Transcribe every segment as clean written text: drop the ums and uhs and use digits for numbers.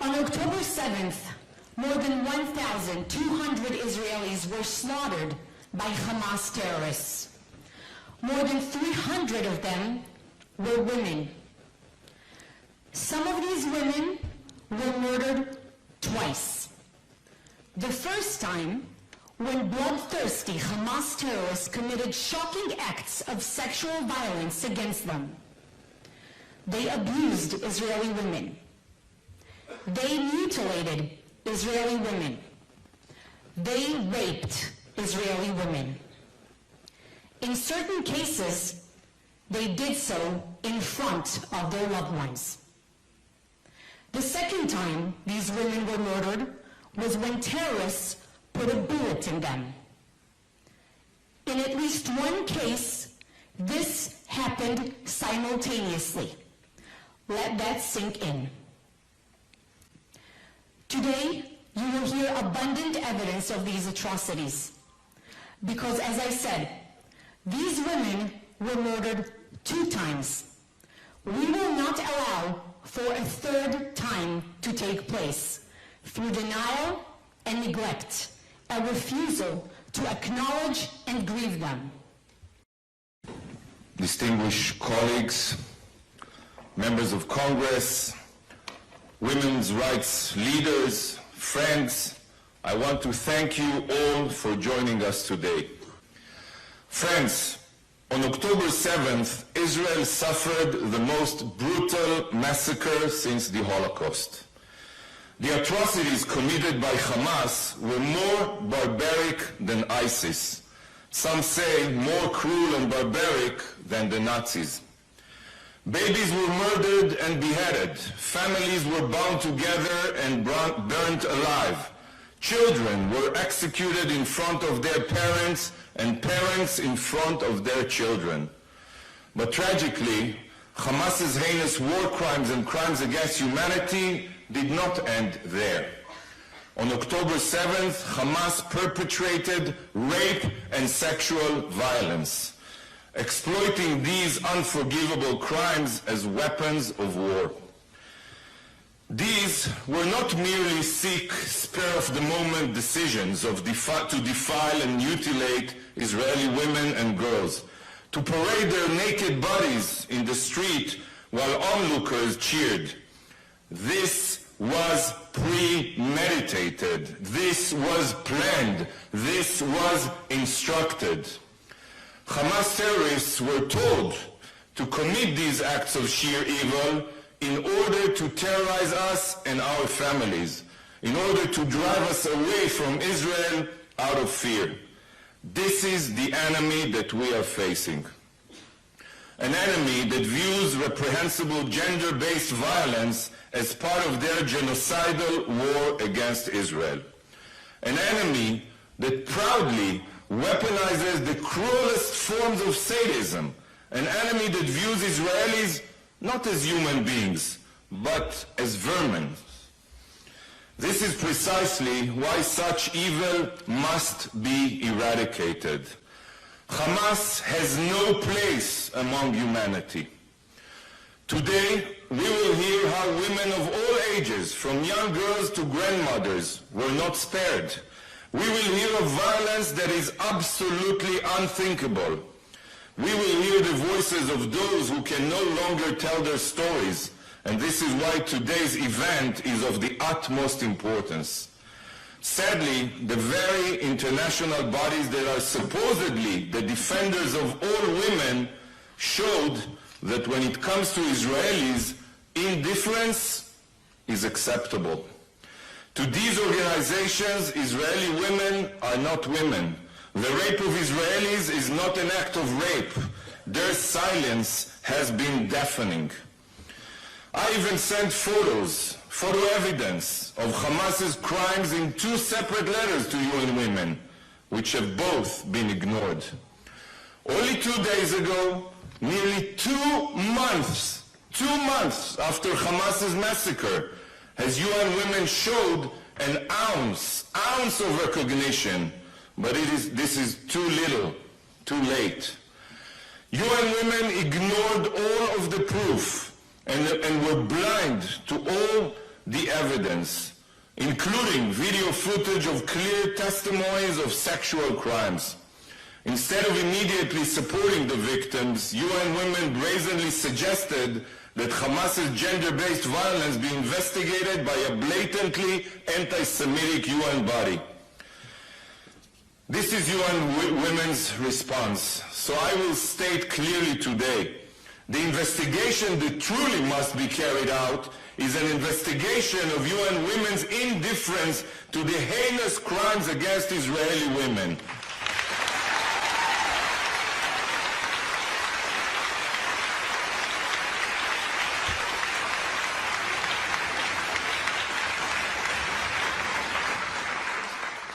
On October 7th, more than 1,200 Israelis were slaughtered by Hamas terrorists. More than 300 of them were women. Some of these women were murdered twice. The first time, when bloodthirsty Hamas terrorists committed shocking acts of sexual violence against them. They abused Israeli women. They mutilated Israeli women. They raped Israeli women. In certain cases, they did so in front of their loved ones. The second time these women were murdered was when terrorists put a bullet in them. In at least one case, this happened simultaneously. Let that sink in. Today, you will hear abundant evidence of these atrocities. Because, as I said, these women were murdered 2 times. We will not allow for a third time to take place through denial and neglect, a refusal to acknowledge and grieve them. Distinguished colleagues, members of Congress, women's rights leaders, friends, I want to thank you all for joining us today. Friends, on October 7th, Israel suffered the most brutal massacre since the Holocaust. The atrocities committed by Hamas were more barbaric than ISIS. Some say more cruel and barbaric than the Nazis. Babies were murdered and beheaded. Families were bound together and burnt alive. Children were executed in front of their parents and parents in front of their children. But tragically, Hamas's heinous war crimes and crimes against humanity did not end there. On October 7th, Hamas perpetrated rape and sexual violence, exploiting these unforgivable crimes as weapons of war. These were not merely sick, spur-of-the-moment decisions to defile and mutilate Israeli women and girls, to parade their naked bodies in the street while onlookers cheered. This was premeditated. This was planned. This was instructed. Hamas terrorists were told to commit these acts of sheer evil in order to terrorize us and our families, in order to drive us away from Israel out of fear. This is the enemy that we are facing. An enemy that views reprehensible gender-based violence as part of their genocidal war against Israel. An enemy that proudly weaponizes the cruelest forms of sadism. An enemy that views Israelis not as human beings, but as vermin. This is precisely why such evil must be eradicated. Hamas has no place among humanity. Today, we will hear how women of all ages, from young girls to grandmothers, were not spared. We will hear of violence that is absolutely unthinkable. We will hear the voices of those who can no longer tell their stories, and this is why today's event is of the utmost importance. Sadly, the very international bodies that are supposedly the defenders of all women showed that when it comes to Israelis, indifference is acceptable. To these organizations, Israeli women are not women. The rape of Israelis is not an act of rape. Their silence has been deafening. I even sent photo evidence of Hamas's crimes in 2 separate letters to UN women, which have both been ignored. Only 2 days ago, nearly 2 months after Hamas's massacre, as UN women showed an ounce of recognition, but this is too little, too late. UN women ignored all of the proof and were blind to all the evidence, including video footage of clear testimonies of sexual crimes. Instead of immediately supporting the victims, UN Women brazenly suggested that Hamas's gender-based violence be investigated by a blatantly anti-Semitic UN body. This is UN Women's response. So I will state clearly today, the investigation that truly must be carried out is an investigation of UN Women's indifference to the heinous crimes against Israeli women.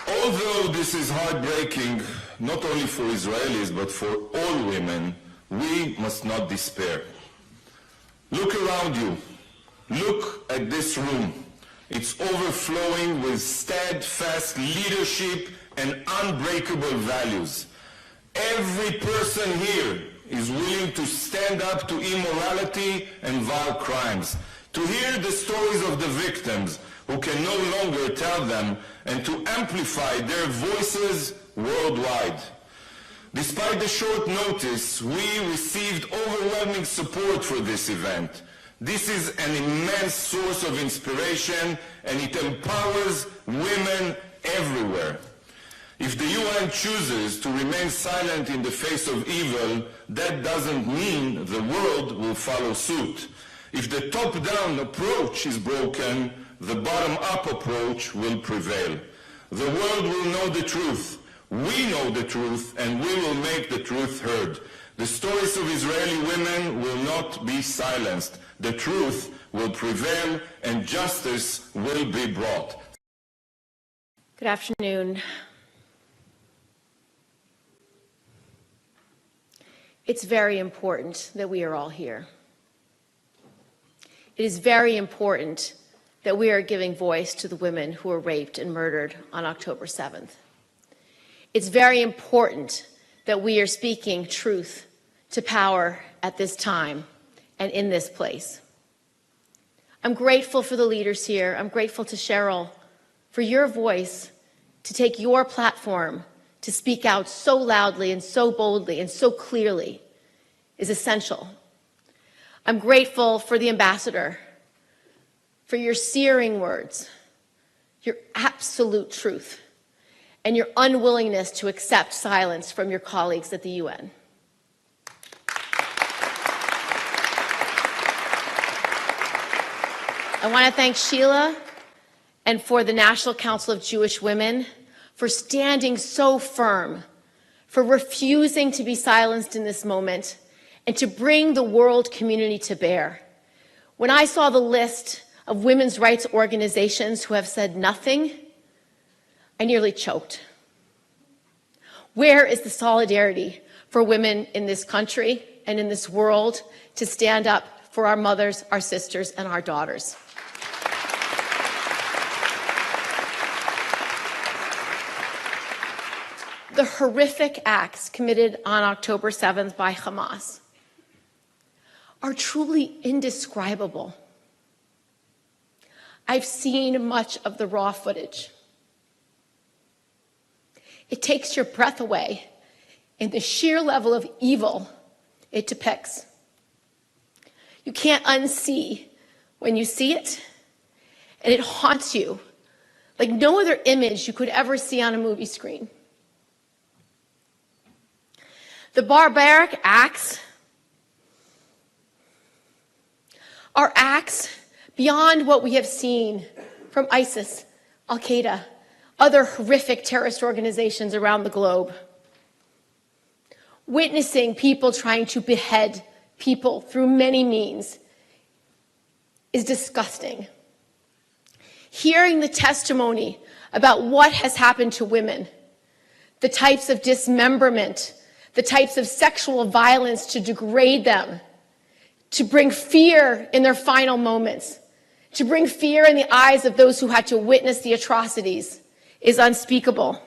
Although this is heartbreaking, not only for Israelis, but for all women, we must not despair. Look around you. Look at this room. It's overflowing with steadfast leadership and unbreakable values. Every person here is willing to stand up to immorality and vile crimes, to hear the stories of the victims who can no longer tell them, and to amplify their voices worldwide. Despite the short notice, we received overwhelming support for this event. This is an immense source of inspiration, and it empowers women everywhere. If the UN chooses to remain silent in the face of evil, that doesn't mean the world will follow suit. If the top-down approach is broken, the bottom-up approach will prevail. The world will know the truth. We know the truth, and we will make the truth heard. The stories of Israeli women will not be silenced. The truth will prevail, and justice will be brought. Good afternoon. It's very important that we are all here. It is very important that we are giving voice to the women who were raped and murdered on October 7th. It's very important that we are speaking truth to power at this time and in this place. I'm grateful for the leaders here. I'm grateful to Cheryl for your voice, to take your platform to speak out so loudly and so boldly and so clearly is essential. I'm grateful for the ambassador, for your searing words, your absolute truth, and your unwillingness to accept silence from your colleagues at the UN. I want to thank Sheila and for the National Council of Jewish Women for standing so firm, for refusing to be silenced in this moment, and to bring the world community to bear. When I saw the list of women's rights organizations who have said nothing, I nearly choked. Where is the solidarity for women in this country and in this world to stand up for our mothers, our sisters, and our daughters? The horrific acts committed on October 7th by Hamas are truly indescribable. I've seen much of the raw footage. It takes your breath away in the sheer level of evil it depicts. You can't unsee when you see it, and it haunts you like no other image you could ever see on a movie screen. The barbaric acts are acts beyond what we have seen from ISIS, Al-Qaeda, other horrific terrorist organizations around the globe. Witnessing people trying to behead people through many means is disgusting. Hearing the testimony about what has happened to women, the types of dismemberment, the types of sexual violence to degrade them, to bring fear in their final moments, to bring fear in the eyes of those who had to witness the atrocities is unspeakable.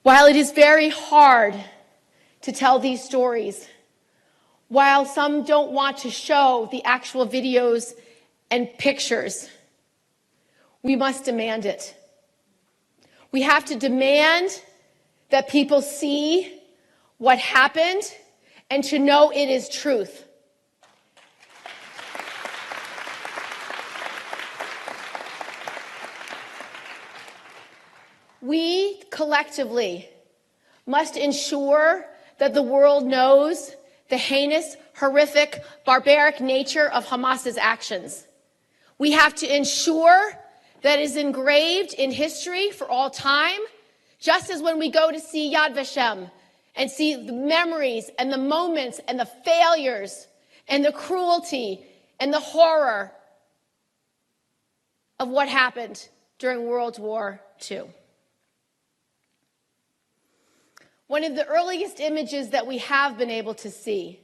While it is very hard to tell these stories, while some don't want to show the actual videos and pictures, we must demand it. We have to demand that people see what happened and to know it is truth. We collectively must ensure that the world knows the heinous, horrific, barbaric nature of Hamas's actions. We have to ensure that it is engraved in history for all time, just as when we go to see Yad Vashem and see the memories and the moments and the failures and the cruelty and the horror of what happened during World War II. One of the earliest images that we have been able to see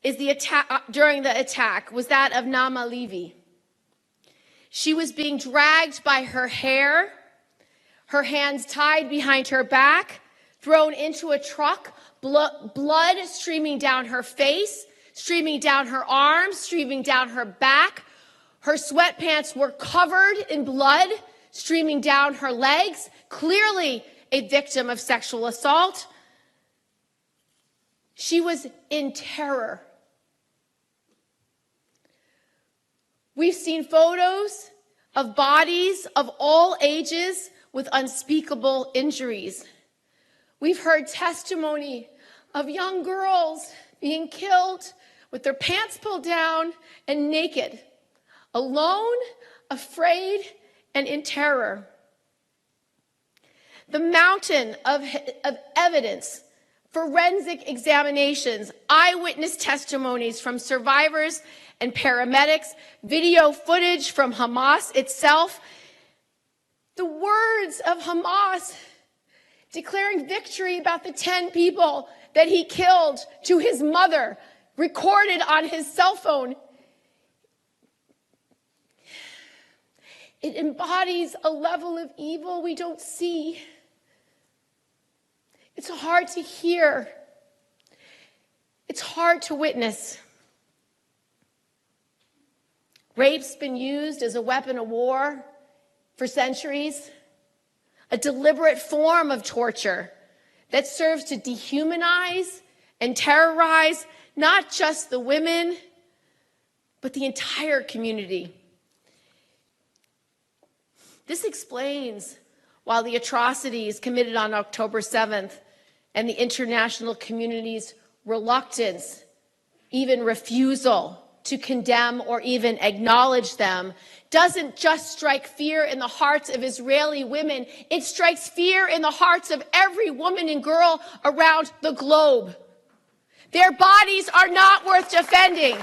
is the attack during the attack was that of Nama Levy. She was being dragged by her hair, her hands tied behind her back, thrown into a truck, blood streaming down her face, streaming down her arms, streaming down her back. Her sweatpants were covered in blood, streaming down her legs, clearly a victim of sexual assault. She was in terror. We've seen photos of bodies of all ages with unspeakable injuries. We've heard testimony of young girls being killed with their pants pulled down and naked, alone, afraid, and in terror. The mountain of evidence, forensic examinations, eyewitness testimonies from survivors and paramedics, video footage from Hamas itself, the words of Hamas declaring victory about the 10 people that he killed to his mother, recorded on his cell phone. It embodies a level of evil we don't see. It's hard to hear. It's hard to witness. Rape's been used as a weapon of war for centuries, a deliberate form of torture that serves to dehumanize and terrorize not just the women, but the entire community. This explains why the atrocities committed on October 7th and the international community's reluctance, even refusal to condemn or even acknowledge them, doesn't just strike fear in the hearts of Israeli women, it strikes fear in the hearts of every woman and girl around the globe. Their bodies are not worth defending.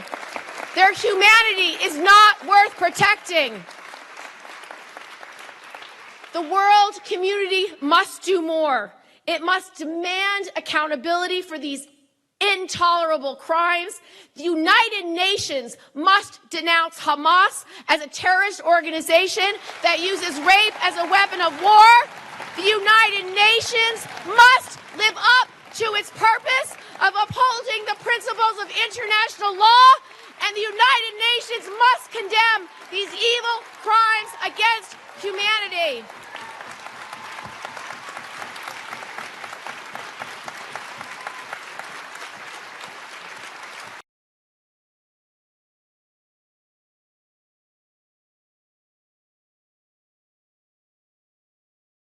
Their humanity is not worth protecting. The world community must do more. It must demand accountability for these intolerable crimes. The United Nations must denounce Hamas as a terrorist organization that uses rape as a weapon of war. The United Nations must live up to its purpose of upholding the principles of international law, and the United Nations must condemn these evil crimes against humanity.